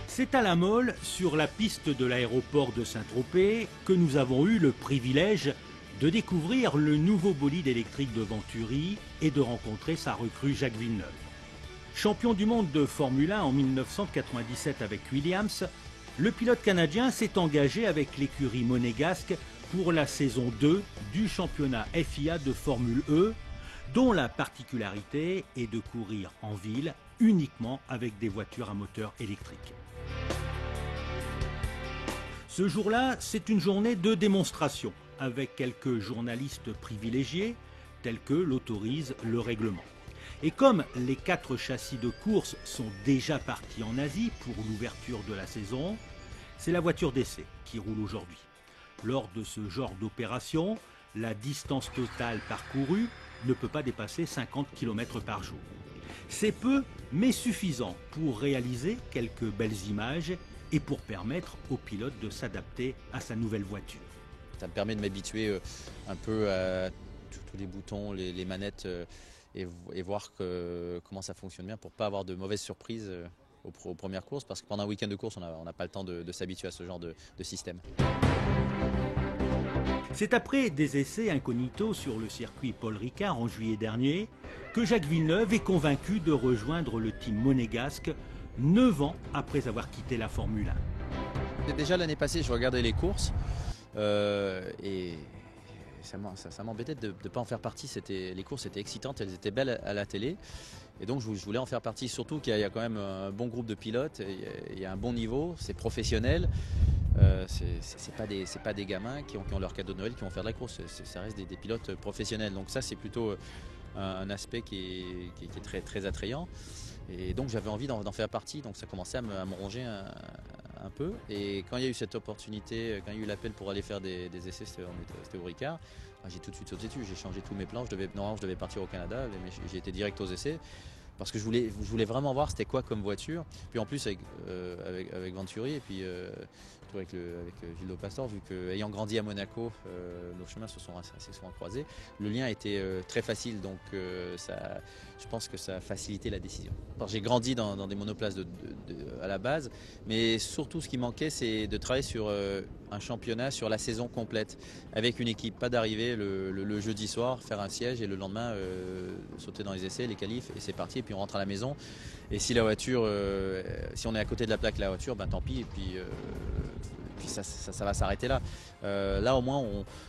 C'est à la Mole, sur la piste de l'aéroport de Saint-Tropez, que nous avons eu le privilège de découvrir le nouveau bolide électrique de Venturi et de rencontrer sa recrue Jacques Villeneuve. Champion du monde de Formule 1 en 1997 avec Williams, le pilote canadien s'est engagé avec l'écurie monégasque pour la saison 2 du championnat FIA de Formule E, dont la particularité est de courir en ville uniquement avec des voitures à moteur électrique. Ce jour-là, c'est une journée de démonstration avec quelques journalistes privilégiés tels que l'autorise le règlement. Et comme les 4 châssis de course sont déjà partis en Asie pour l'ouverture de la saison, c'est la voiture d'essai qui roule aujourd'hui. Lors de ce genre d'opération, la distance totale parcourue ne peut pas dépasser 50 km par jour. C'est peu, mais suffisant pour réaliser quelques belles images et pour permettre au pilote de s'adapter à sa nouvelle voiture. Ça me permet de m'habituer un peu à tous les boutons, les manettes et voir comment ça fonctionne bien pour ne pas avoir de mauvaises surprises aux premières courses, parce que pendant un week-end de course, on n'a pas le temps de s'habituer à ce genre de système. C'est après des essais incognito sur le circuit Paul Ricard en juillet dernier que Jacques Villeneuve est convaincu de rejoindre le team monégasque 9 ans après avoir quitté la Formule 1. Déjà l'année passée, je regardais les courses et ça m'embêtait de ne pas en faire partie. Les courses étaient excitantes, elles étaient belles à la télé. Et donc je voulais en faire partie, surtout qu'il y a quand même un bon groupe de pilotes, il y a un bon niveau, c'est professionnel. C'est pas des gamins qui ont leur cadeau de Noël qui vont faire de la course, ça reste des pilotes professionnels. Donc ça c'est plutôt un aspect qui est très, très attrayant. Et donc j'avais envie d'en faire partie, donc ça commençait à me ronger un peu. Et quand il y a eu cette opportunité, quand il y a eu l'appel pour aller faire des essais, c'était au Ricard, j'ai tout de suite sauté dessus, j'ai changé tous mes plans. Normalement je devais partir au Canada, mais j'ai été direct aux essais. Parce que je voulais vraiment voir c'était quoi comme voiture. Puis en plus avec Venturi et puis avec Gilles Pastor, vu qu'ayant grandi à Monaco, nos chemins se sont assez souvent croisés. Le lien était très facile, donc je pense que ça a facilité la décision. J'ai grandi dans des monoplaces à la base, mais surtout ce qui manquait, c'est de travailler sur un championnat sur la saison complète, avec une équipe, pas d'arriver le jeudi soir, faire un siège et le lendemain sauter dans les essais, les qualifs, et c'est parti, et puis on rentre à la maison. Et si la voiture, si on est à côté de la plaque de la voiture, ben tant pis, et puis ça va s'arrêter là. Là au moins,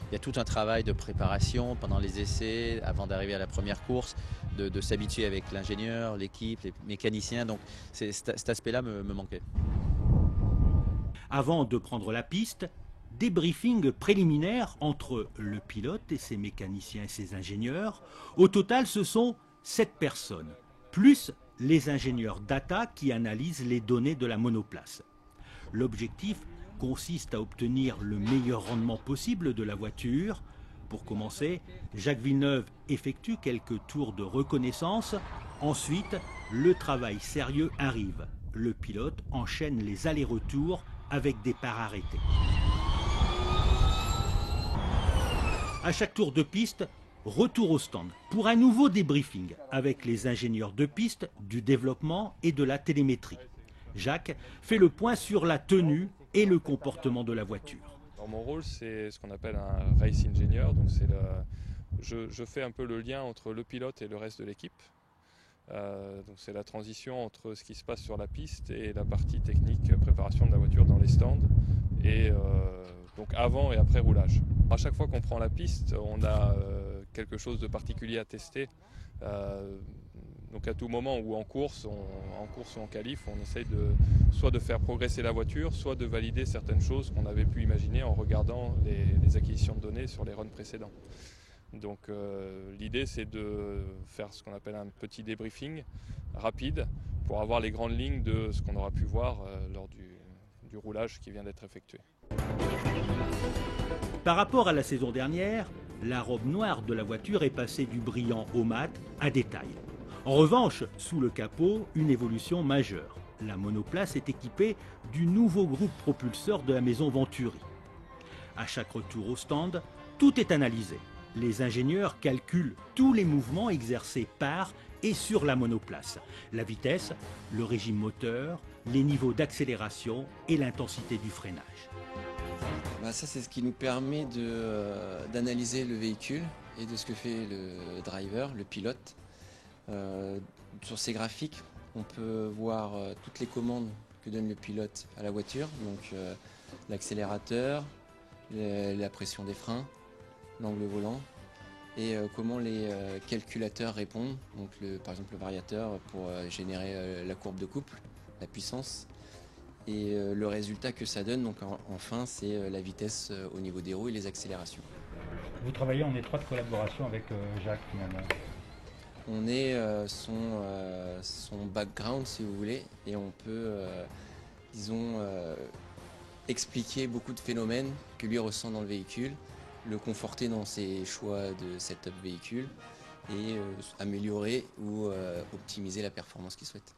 il y a tout un travail de préparation pendant les essais, avant d'arriver à la première course, de s'habituer avec l'ingénieur, l'équipe, les mécaniciens, donc cet aspect-là me manquait. Avant de prendre la piste, des briefings préliminaires entre le pilote et ses mécaniciens et ses ingénieurs. Au total, ce sont 7 personnes, plus les ingénieurs data qui analysent les données de la monoplace. L'objectif consiste à obtenir le meilleur rendement possible de la voiture. Pour commencer, Jacques Villeneuve effectue quelques tours de reconnaissance. Ensuite, le travail sérieux arrive. Le pilote enchaîne les allers-retours avec des parts arrêtées. À chaque tour de piste, retour au stand pour un nouveau débriefing avec les ingénieurs de piste, du développement et de la télémétrie. Jacques fait le point sur la tenue et le comportement de la voiture. Dans mon rôle, c'est ce qu'on appelle un race engineer. Donc je fais un peu le lien entre le pilote et le reste de l'équipe. Donc c'est la transition entre ce qui se passe sur la piste et la partie technique, préparation de la voiture dans les stands, et donc avant et après roulage. À chaque fois qu'on prend la piste, on a quelque chose de particulier à tester. Donc à tout moment ou en course ou en qualif, on essaye soit de faire progresser la voiture, soit de valider certaines choses qu'on avait pu imaginer en regardant les acquisitions de données sur les runs précédents. Donc l'idée c'est de faire ce qu'on appelle un petit débriefing rapide pour avoir les grandes lignes de ce qu'on aura pu voir lors du roulage qui vient d'être effectué. Par rapport à la saison dernière, la robe noire de la voiture est passée du brillant au mat à détail. En revanche, sous le capot, une évolution majeure. La monoplace est équipée du nouveau groupe propulseur de la maison Venturi. À chaque retour au stand, tout est analysé. Les ingénieurs calculent tous les mouvements exercés par et sur la monoplace. La vitesse, le régime moteur, les niveaux d'accélération et l'intensité du freinage. Ça, c'est ce qui nous permet d'analyser le véhicule et de ce que fait le driver, le pilote. Sur ces graphiques, on peut voir toutes les commandes que donne le pilote à la voiture, donc l'accélérateur, la pression des freins, l'angle volant, et comment les calculateurs répondent, donc par exemple le variateur pour générer la courbe de couple, la puissance, et le résultat que ça donne, donc enfin c'est la vitesse au niveau des roues et les accélérations. Vous travaillez en étroite collaboration avec Jacques finalement. On est son background si vous voulez, et on peut disons expliquer beaucoup de phénomènes que lui ressent dans le véhicule, le conforter dans ses choix de setup véhicule et améliorer ou optimiser la performance qu'il souhaite.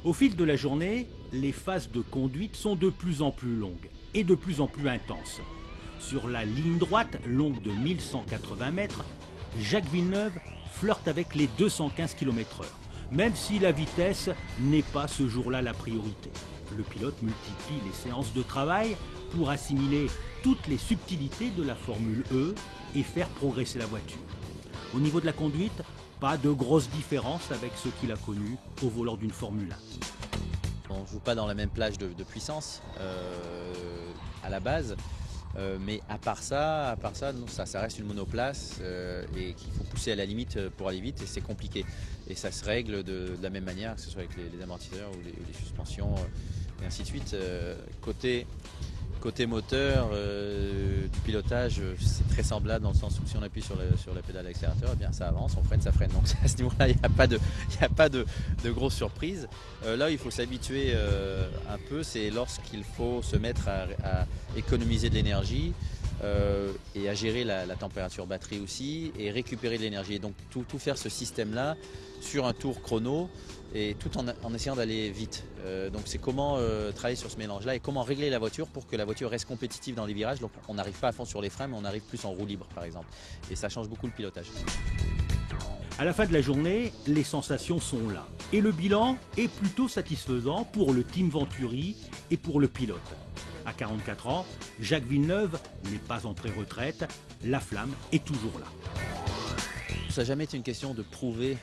Au fil de la journée, les phases de conduite sont de plus en plus longues et de plus en plus intenses. Sur la ligne droite, longue de 1180 mètres, Jacques Villeneuve flirte avec les 215 km/h, même si la vitesse n'est pas ce jour-là la priorité. Le pilote multiplie les séances de travail pour assimiler toutes les subtilités de la Formule E et faire progresser la voiture. Au niveau de la conduite, pas de grosse différence avec ce qu'il a connu au volant d'une Formule 1. On ne joue pas dans la même plage de puissance à la base. Mais à part ça, non, ça reste une monoplace et qu'il faut pousser à la limite pour aller vite et c'est compliqué. Et ça se règle de la même manière, que ce soit avec les amortisseurs ou les suspensions et ainsi de suite. Côté moteur, du pilotage, c'est très semblable dans le sens où si on appuie sur la pédale d'accélérateur, eh bien ça avance, on freine, ça freine. Donc à ce niveau-là, il n'y a pas de grosses surprises. Là où il faut s'habituer un peu, c'est lorsqu'il faut se mettre à économiser de l'énergie et à gérer la température batterie aussi et récupérer de l'énergie. Et donc tout faire ce système-là sur un tour chrono et tout en essayant d'aller vite. Donc c'est comment travailler sur ce mélange-là et comment régler la voiture pour que la voiture reste compétitive dans les virages. Donc on n'arrive pas à fond sur les freins, mais on arrive plus en roue libre par exemple. Et ça change beaucoup le pilotage. À la fin de la journée, les sensations sont là. Et le bilan est plutôt satisfaisant pour le Team Venturi et pour le pilote. À 44 ans, Jacques Villeneuve n'est pas en pré-retraite, la flamme est toujours là. Ça n'a jamais été une question de prouver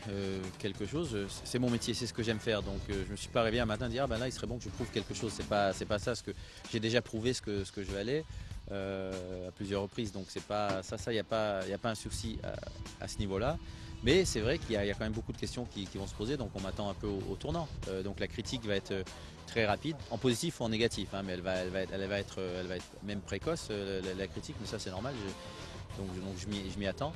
quelque chose, c'est mon métier, c'est ce que j'aime faire, donc je ne me suis pas réveillé un matin et dire là il serait bon que je prouve quelque chose, c'est pas ça, ce que j'ai déjà prouvé ce que je valais à plusieurs reprises, donc c'est pas ça, il n'y a pas un souci à ce niveau-là. Mais c'est vrai qu'il y a quand même beaucoup de questions qui vont se poser, donc on m'attend un peu au tournant. Donc la critique va être très rapide, en positif ou en négatif, hein, mais elle va être même précoce, la critique, mais ça c'est normal, donc je m'y attends.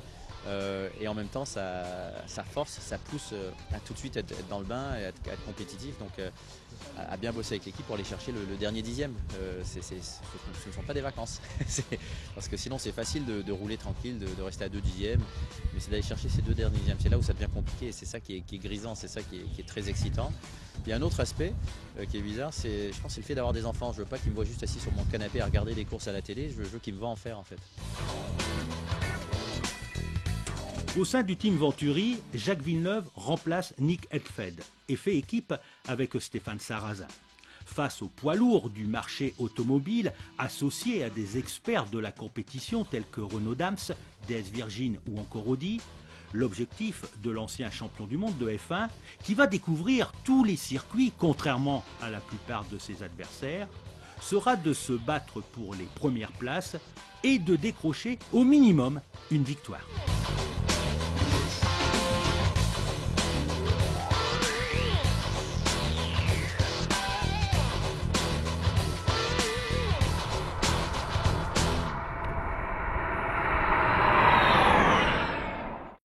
Et en même temps, ça force, ça pousse à tout de suite être dans le bain et à être compétitif, donc à bien bosser avec l'équipe pour aller chercher le dernier dixième. Ce ne sont pas des vacances, parce que sinon c'est facile de rouler tranquille, de rester à 2 dixièmes, mais c'est d'aller chercher ces 2 derniers dixièmes, c'est là où ça devient compliqué et c'est ça qui est grisant, c'est ça qui est très excitant. Il y a un autre aspect qui est bizarre, je pense c'est le fait d'avoir des enfants. Je veux pas qu'ils me voient juste assis sur mon canapé à regarder les courses à la télé, je veux qu'ils me voient en faire en fait. Au sein du Team Venturi, Jacques Villeneuve remplace Nick Heidfeld et fait équipe avec Stéphane Sarrazin. Face aux poids lourds du marché automobile, associés à des experts de la compétition tels que Renaud Dams, DS Virgin ou encore Audi, l'objectif de l'ancien champion du monde de F1, qui va découvrir tous les circuits contrairement à la plupart de ses adversaires, sera de se battre pour les premières places et de décrocher au minimum une victoire.